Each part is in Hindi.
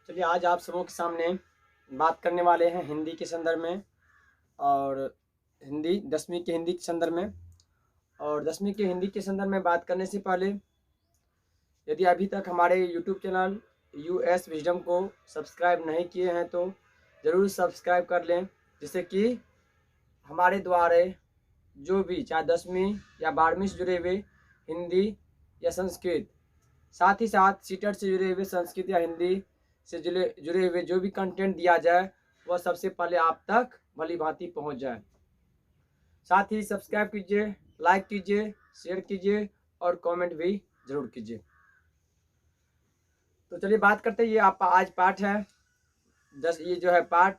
चलिए आज आप सबों के सामने बात करने वाले हैं हिंदी के संदर्भ में और हिंदी 10वीं के हिंदी के संदर्भ में। और 10वीं के हिंदी के संदर्भ में बात करने से पहले यदि अभी तक हमारे यूट्यूब चैनल यूएस विजडम को सब्सक्राइब नहीं किए हैं तो ज़रूर सब्सक्राइब कर लें, जिससे कि हमारे द्वारा जो भी चाहे 10वीं या 12वीं से जुड़े हुए हिंदी या संस्कृत, साथ ही साथ सीटेट से जुड़े हुए संस्कृत या हिंदी से जुड़े हुए जो भी कंटेंट दिया जाए वह सबसे पहले आप तक भली भांति पहुंच जाए। साथ ही सब्सक्राइब कीजिए, लाइक कीजिए, शेयर कीजिए और कमेंट भी जरूर कीजिए। तो चलिए बात करते हैं। ये आपका आज पाठ है ये जो है पाठ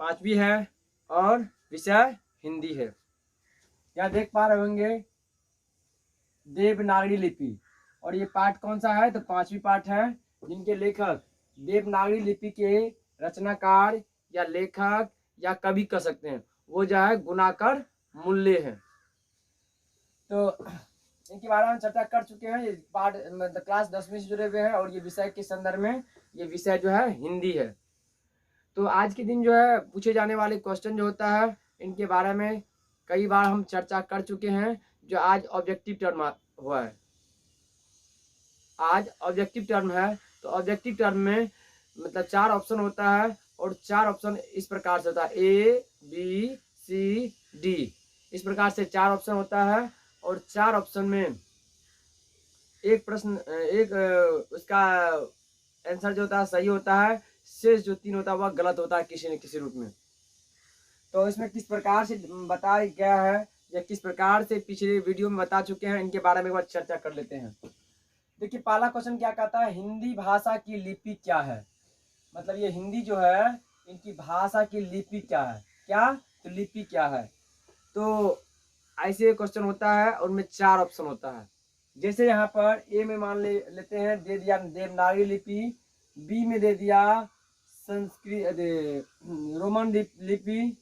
5वीं है और विषय हिंदी है। यहाँ देख पा रहे होंगे देवनागरी लिपि, और ये पाठ कौन सा है तो 5वीं पाठ है, जिनके लेखक देवनागरी लिपि के रचनाकार या लेखक या कवि कह सकते हैं वो जो है गुणाकर मूल्य है। तो इनके बारे में चर्चा कर चुके हैं। ये पाठ क्लास 10वीं से जुड़े हुए हैं और ये विषय के संदर्भ में ये विषय जो है हिंदी है। तो आज के दिन जो है पूछे जाने वाले क्वेश्चन जो होता है इनके बारे में कई बार हम चर्चा कर चुके हैं। जो आज ऑब्जेक्टिव टर्म हुआ है, आज ऑब्जेक्टिव टर्म है, तो ऑब्जेक्टिव टर्म में मतलब 4 ऑप्शन होता है और 4 ऑप्शन इस प्रकार से होता है ए बी सी डी, इस प्रकार से 4 ऑप्शन होता है। और 4 ऑप्शन में एक प्रश्न उसका आंसर जो होता है सही होता है, शेष जो 3 होता है वह गलत होता है किसी न किसी रूप में। तो इसमें किस प्रकार से बताया गया है या किस प्रकार से पिछले वीडियो में बता चुके हैं, इनके बारे में एक बार चर्चा कर लेते हैं। देखिए पहला क्वेश्चन क्या कहता है, हिंदी भाषा की लिपि क्या है। मतलब ये हिंदी जो है इनकी भाषा की लिपि क्या है, क्या तो लिपि क्या है। तो ऐसे क्वेश्चन होता है और उनमें 4 ऑप्शन होता है। जैसे यहाँ पर ए में मान लेते हैं दे दिया देवनागरी लिपि, बी में दे दिया संस्कृत रोमन लिपि,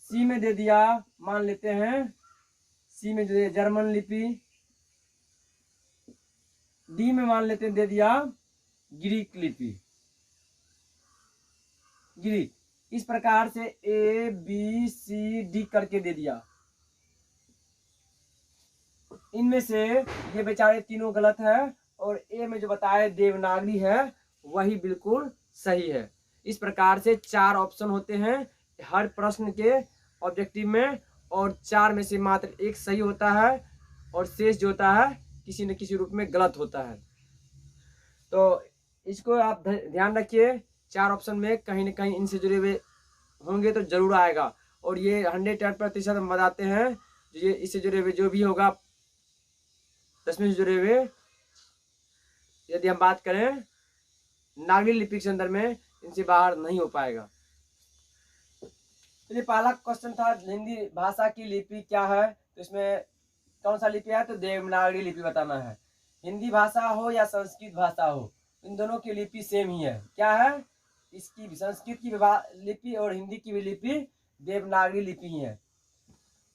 सी में दे दिया मान लेते हैं सी में दे दिया जर्मन लिपि, डी में मान लेते हैं दे दिया ग्रीक लिपि, ग्रीक। इस प्रकार से ए बी सी डी करके दे दिया। इनमें से ये बेचारे तीनों गलत है और ए में जो बताया देवनागरी है वही बिल्कुल सही है। इस प्रकार से 4 ऑप्शन होते हैं हर प्रश्न के ऑब्जेक्टिव में, और 4 में से मात्र एक सही होता है और शेष जो होता है किसी न किसी रूप में गलत होता है। तो इसको आप ध्यान रखिए, 4 ऑप्शन में कहीं न कहीं इनसे जुड़े हुए होंगे तो जरूर आएगा। और ये 110% हम बताते हैं, ये इससे जुड़े हुए जो भी होगा 10वीं से जुड़े हुए, यदि हम बात करें नागरी लिपि के संदर्भ में, इनसे बाहर नहीं हो पाएगा। तो ये पहला क्वेश्चन था हिंदी भाषा की लिपि क्या है, तो इसमें कौन सा लिपि है तो देवनागरी लिपि बताना है। हिंदी भाषा हो या संस्कृत भाषा हो, इन दोनों की लिपि सेम ही है। क्या है, इसकी संस्कृत की लिपि और हिंदी की भी लिपि देवनागरी लिपि ही है।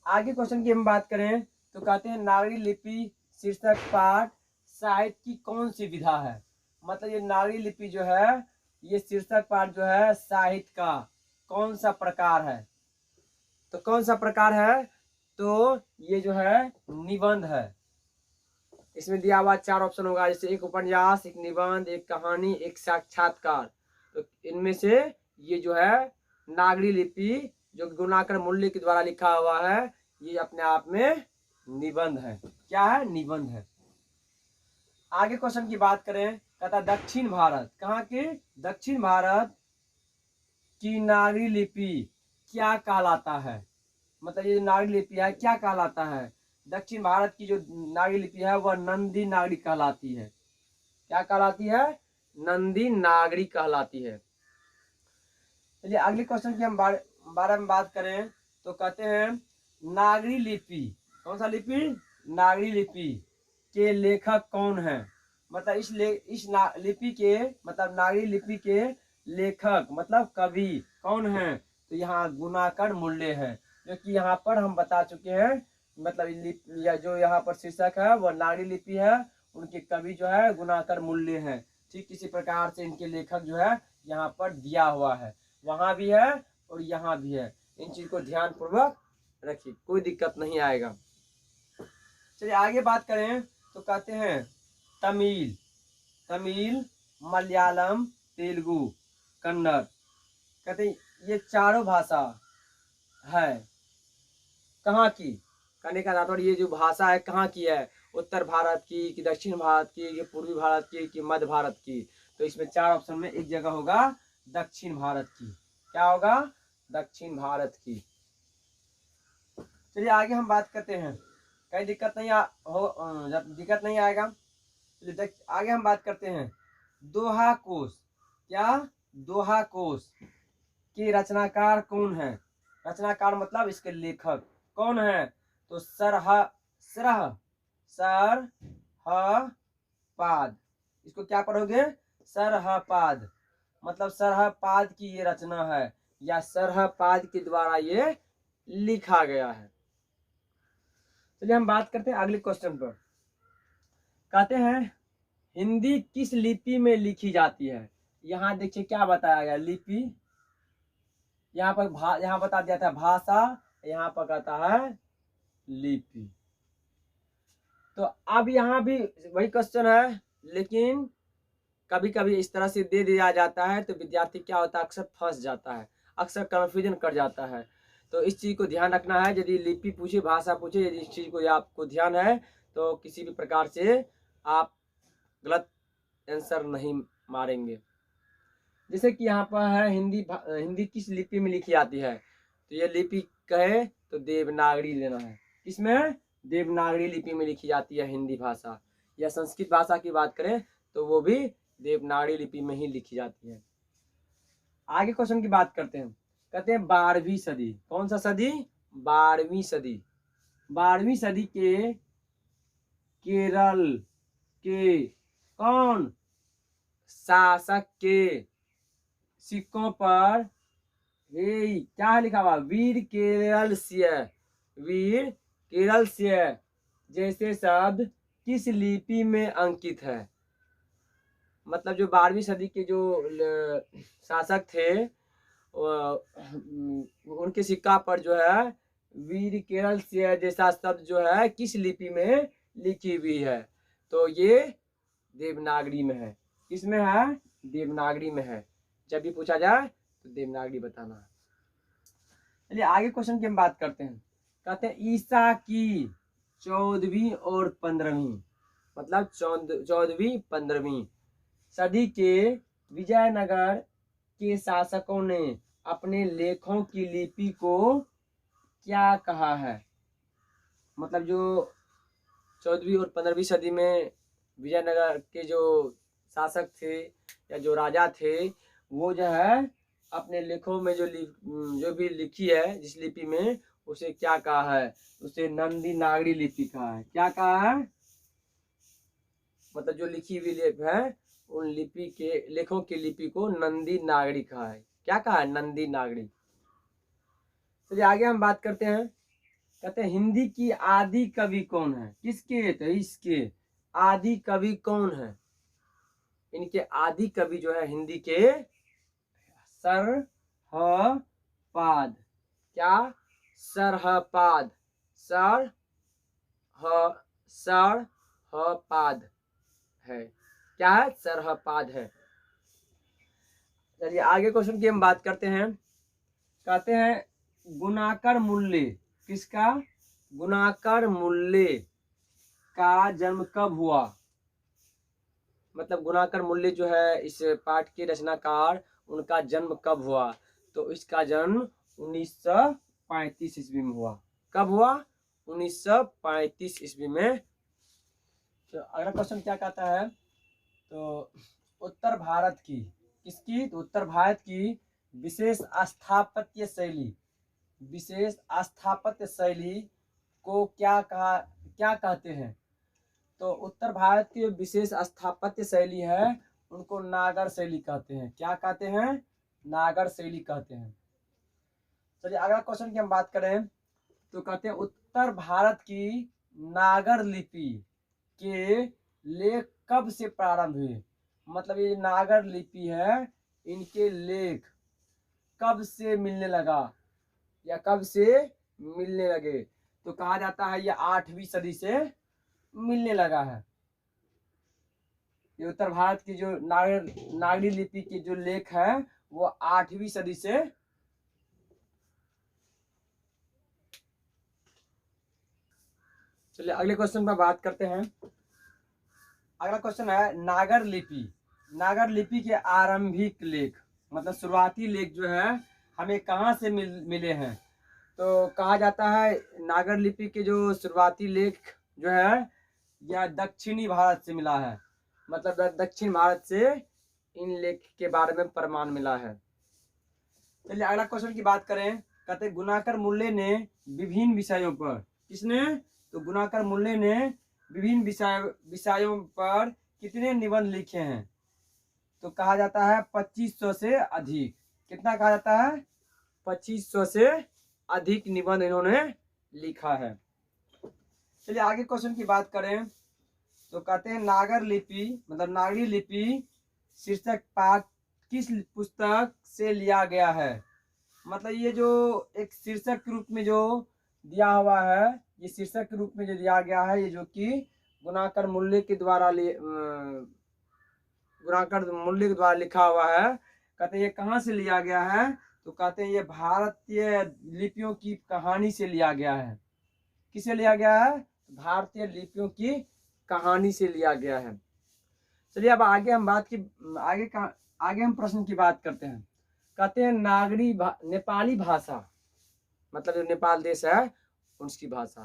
आगे क्वेश्चन की हम बात करें तो कहते हैं नागरी लिपि शीर्षक पाठ साहित्य की कौन सी विधा है। मतलब ये नागरी लिपि जो है ये शीर्षक पाठ जो है साहित्य का कौन सा प्रकार है। तो कौन सा प्रकार है तो ये जो है निबंध है। इसमें दिया हुआ 4 ऑप्शन होगा, जैसे एक उपन्यास, एक निबंध, एक कहानी, एक साक्षात्कार। तो इनमें से ये जो है नागरी लिपि जो गुणाकर मूल्य के द्वारा लिखा हुआ है ये अपने आप में निबंध है। क्या है, निबंध है। आगे क्वेश्चन की बात करें, कहता दक्षिण भारत, कहाँ के दक्षिण भारत की नागरी लिपि क्या कहलाता है। मतलब ये नागरी लिपि है क्या कहलाता है। दक्षिण भारत की जो नागरी लिपि है वह नंदी नागरी कहलाती है। क्या कहलाती है, नंदी नागरी कहलाती है। चलिए अगले क्वेश्चन की हम बारे में बात करें तो कहते हैं नागरी लिपि, कौन सा लिपि, नागरी लिपि के लेखक कौन है। मतलब इस लिपि के मतलब नागरी लिपि के लेखक मतलब कवि कौन है, तो यहाँ गुणाकर मूल्य है, जो कि यहाँ पर हम बता चुके हैं। मतलब जो यहाँ पर शीर्षक है वह नागरी लिपि है, उनके कवि जो है गुणाकर मूल्य है। ठीक इसी प्रकार से इनके लेखक जो है यहाँ पर दिया हुआ है, वहाँ भी है और यहाँ भी है। इन चीज को ध्यान पूर्वक रखिए, कोई दिक्कत नहीं आएगा। चलिए आगे बात करें तो कहते हैं तमिल, तमिल, मलयालम, तेलुगु, कन्नड़, कहते हैं ये चारों भाषा है कहाँ की। कहने का तात्पर्य ये जो भाषा है कहाँ की है, उत्तर भारत की कि दक्षिण भारत की कि पूर्वी भारत की कि मध्य भारत की। तो इसमें चार ऑप्शन में एक जगह होगा दक्षिण भारत की। क्या होगा, दक्षिण भारत की। चलिए आगे हम बात करते हैं, कहीं दिक्कत नहीं दिक्कत नहीं आएगा। चलिए आगे हम बात करते हैं दोहा कोश। क्या, दोहा कोश के रचनाकार कौन है। रचनाकार मतलब इसके लेखक कौन है, तो सरह पाद। इसको क्या पढ़ोगे, सरहपाद, मतलब सरहपाद की ये रचना है या सरहपाद के द्वारा ये लिखा गया है। चलिए हम बात करते हैं अगले क्वेश्चन पर। कहते हैं हिंदी किस लिपि में लिखी जाती है। यहाँ देखिए क्या बताया गया, लिपि, यहाँ पर यहाँ बता दिया था भाषा, यहाँ पर कहता है लिपि। तो अब यहाँ भी वही क्वेश्चन है, लेकिन कभी कभी इस तरह से दे दिया जाता है तो विद्यार्थी क्या होता है, अक्सर फंस जाता है, अक्सर कंफ्यूजन कर जाता है। तो इस चीज को ध्यान रखना है, यदि लिपि पूछे, भाषा पूछे, यदि इस चीज को आपको ध्यान है तो किसी भी प्रकार से आप गलत आंसर नहीं मारेंगे। जैसे कि यहाँ पर है हिंदी किस लिपि में लिखी जाती है, तो ये लिपि कहे तो देवनागरी लेना है। किसमें, देवनागरी लिपि में लिखी जाती है हिंदी भाषा। या संस्कृत भाषा की बात करें तो वो भी देवनागरी लिपि में ही लिखी जाती है। आगे क्वेश्चन की बात करते हैं, कहते हैं 12वीं सदी, कौन सा सदी, 12वीं सदी। 12वीं सदी के केरल के कौन शासक के सिक्कों पर क्या लिखा हुआ, वीर केरलस्य जैसे शब्द किस लिपि में अंकित है। मतलब जो 12वीं सदी के जो शासक थे उनके सिक्का पर जो है वीर केरलस्य जैसा शब्द जो है किस लिपि में लिखी हुई है, तो ये देवनागरी में है। किसमें है, देवनागरी में है। जब भी पूछा जाए तो देवनागरी बताना है। चलिए आगे क्वेश्चन की हम बात करते हैं। कहते हैं ईसा की 14वीं और 15वीं, मतलब 14वीं 15वीं सदी के विजयनगर के शासकों ने अपने लेखों की लिपि को क्या कहा है। मतलब जो 14वीं और 15वीं सदी में विजयनगर के जो शासक थे या जो राजा थे, वो जो है अपने लेखों में जो भी लिखी है जिस लिपि में, उसे क्या कहा है, उसे नंदी नागरी लिपि कहा है। क्या कहा है, मतलब जो लिखी हुई लिपि है उन लिपि के लेखों की लिपि को नंदी नागरी कहा है। क्या कहा है, नंदी नागरी। चलिए आगे हम बात करते हैं। कहते हैं हिंदी की आदि कवि कौन है। किसके, तो इसके आदि कवि कौन है। इनके आदि कवि जो है हिंदी के सरहपाद। क्या, सरहपाद, सरहपाद है। क्या है, सरहपाद है। चलिए आगे क्वेश्चन की हम बात करते हैं। कहते हैं गुणाकर मूल्य, किसका, गुणाकर मूल्य का जन्म कब हुआ। मतलब गुणाकर मूल्य जो है इस पाठ के रचनाकार, उनका जन्म कब हुआ, तो इसका जन्म 1935 ईस्वी में हुआ। कब हुआ, 1935 ईस्वी में। तो अगला क्वेश्चन क्या कहता है, तो उत्तर भारत की, किसकी, तो उत्तर भारत की विशेष स्थापत्य शैली को क्या कहते हैं। तो उत्तर भारत की विशेष स्थापत्य शैली है उनको नागर शैली कहते हैं। क्या कहते हैं, नागर शैली कहते हैं। चलिए अगला क्वेश्चन की हम बात करें तो कहते हैं उत्तर भारत की नागर लिपि के लेख कब से प्रारंभ हुए। मतलब ये नागर लिपि है, इनके लेख कब से मिलने लगा या कब से मिलने लगे, तो कहा जाता है ये 8वीं सदी से मिलने लगा है। ये उत्तर भारत की जो नागरी लिपि के जो लेख है वो 8वीं सदी से। चलिए अगले क्वेश्चन पर बात करते हैं। अगला क्वेश्चन है नागर लिपि। नागर लिपि के आरंभिक लेख मतलब शुरुआती लेख जो है हमें कहाँ से मिले हैं, तो कहा जाता है नागर लिपि के जो शुरुआती लेख जो है यह दक्षिणी भारत से मिला है। मतलब दक्षिण भारत से इन लेख के बारे में प्रमाण मिला है। चलिए अगला क्वेश्चन की बात करें। कहते गुणाकर मुल्ले ने विभिन्न विषयों पर, किसने, तो गुणाकर मुल्ले ने विभिन्न विषयों पर कितने निबंध लिखे हैं, तो कहा जाता है 2500 से अधिक। कितना कहा जाता है, 2500 से अधिक निबंध इन्होंने लिखा है। चलिए आगे क्वेश्चन की बात करें तो कहते हैं नागर लिपि मतलब नागरी लिपि शीर्षक पाठ किस पुस्तक से लिया गया है। मतलब ये जो एक शीर्षक के रूप में जो दिया हुआ है, ये शीर्षक के रूप में जो दिया गया है, ये जो कि गुणाकर मुल्ले के द्वारा लिखा हुआ है। कहते हैं ये कहाँ से लिया गया है, तो कहते हैं ये भारतीय लिपियों की कहानी से लिया गया है। किसे लिया गया है, भारतीय लिपियों की कहानी से लिया गया है। चलिए अब आगे हम आगे हम प्रश्न की बात करते हैं। कहते हैं नेपाली भाषा मतलब जो नेपाल देश है उसकी भाषा।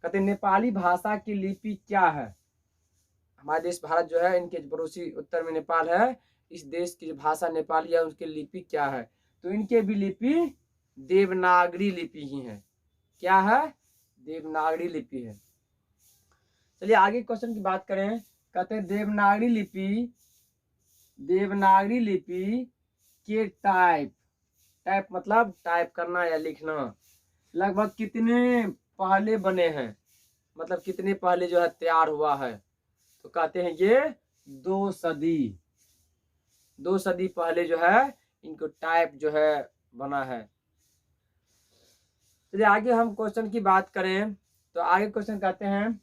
कहते हैं नेपाली भाषा की लिपि क्या है। हमारे देश भारत जो है, इनके पड़ोसी उत्तर में नेपाल है, इस देश की जो भाषा नेपाली है उसकी लिपि क्या है, तो इनके भी लिपि देवनागरी लिपि ही है। क्या है, देवनागरी लिपि है। चलिए आगे क्वेश्चन की बात करें। कहते हैं देवनागरी लिपि के टाइप मतलब टाइप करना या लिखना लगभग कितने पहले बने हैं, मतलब कितने पहले जो है तैयार हुआ है, तो कहते हैं ये 2 सदी पहले जो है इनको टाइप जो है बना है। चलिए आगे हम क्वेश्चन की बात करें तो आगे क्वेश्चन कहते हैं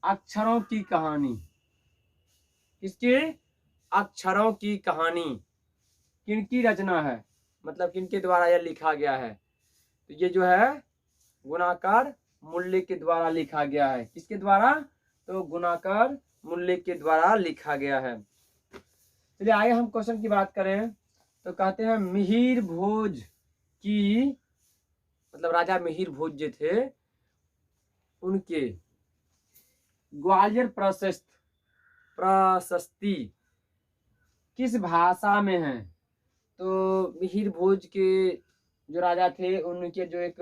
अक्षरों की कहानी। किसकी, अक्षरों की कहानी किनकी रचना है, मतलब किनके द्वारा यह लिखा गया है, तो ये जो है गुणाकर मुल्ले के द्वारा लिखा गया है। किसके द्वारा, तो गुणाकर मुल्ले के द्वारा लिखा गया है। चलिए आगे हम क्वेश्चन की बात करें तो कहते हैं मिहिर भोज की मतलब राजा मिहिर भोज जो थे उनके ग्वालियर प्रशस्ति किस भाषा में है, तो मिहिर भोज के जो राजा थे उनके जो एक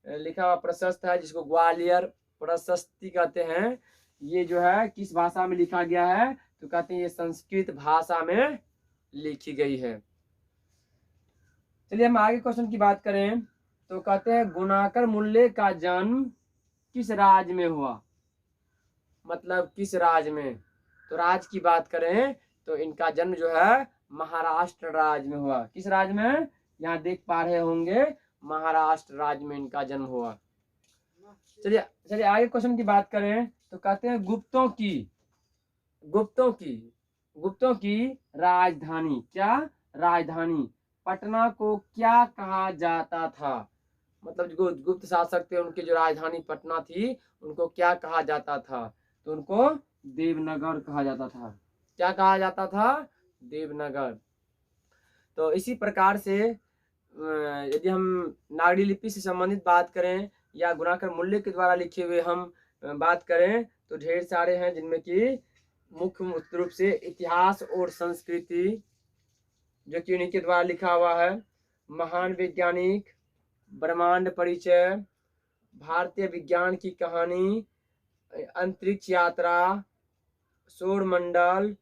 लिखा हुआ प्रशस्त है जिसको ग्वालियर प्रशस्ति कहते हैं, ये जो है किस भाषा में लिखा गया है, तो कहते हैं ये संस्कृत भाषा में लिखी गई है। चलिए हम आगे क्वेश्चन की बात करें तो कहते हैं गुणाकर मुल्ले का जन्म किस राज्य में हुआ, मतलब किस राज्य में, तो राज्य की बात करें तो इनका जन्म जो है महाराष्ट्र राज्य में हुआ। किस राज्य में, यहाँ देख पा रहे होंगे महाराष्ट्र राज्य में इनका जन्म हुआ। चलिए आगे क्वेश्चन की बात करें तो कहते हैं गुप्तों की राजधानी, क्या राजधानी पटना को क्या कहा जाता था, मतलब जो गुप्त शासक थे उनकी जो राजधानी पटना थी उनको क्या कहा जाता था, तो उनको देवनगर कहा जाता था। क्या कहा जाता था, देवनगर। तो इसी प्रकार से यदि हम नागरी लिपि से संबंधित बात करें या गुणाकर मुल्ले के द्वारा लिखे हुए हम बात करें तो ढेर सारे हैं, जिनमें कि मुख्य रूप से इतिहास और संस्कृति जो कि उन्हीं के द्वारा लिखा हुआ है, महान वैज्ञानिक, ब्रह्मांड परिचय, भारतीय विज्ञान की कहानी, अंतरिक्ष यात्रा, सौर मंडल,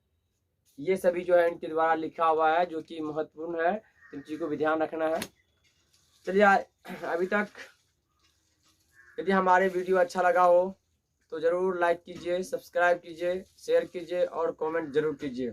ये सभी जो है इनके द्वारा लिखा हुआ है जो कि महत्वपूर्ण है, इन चीज़ों को भी ध्यान रखना है। चलिए अभी तक यदि हमारे वीडियो अच्छा लगा हो तो ज़रूर लाइक कीजिए, सब्सक्राइब कीजिए, शेयर कीजिए और कमेंट ज़रूर कीजिए।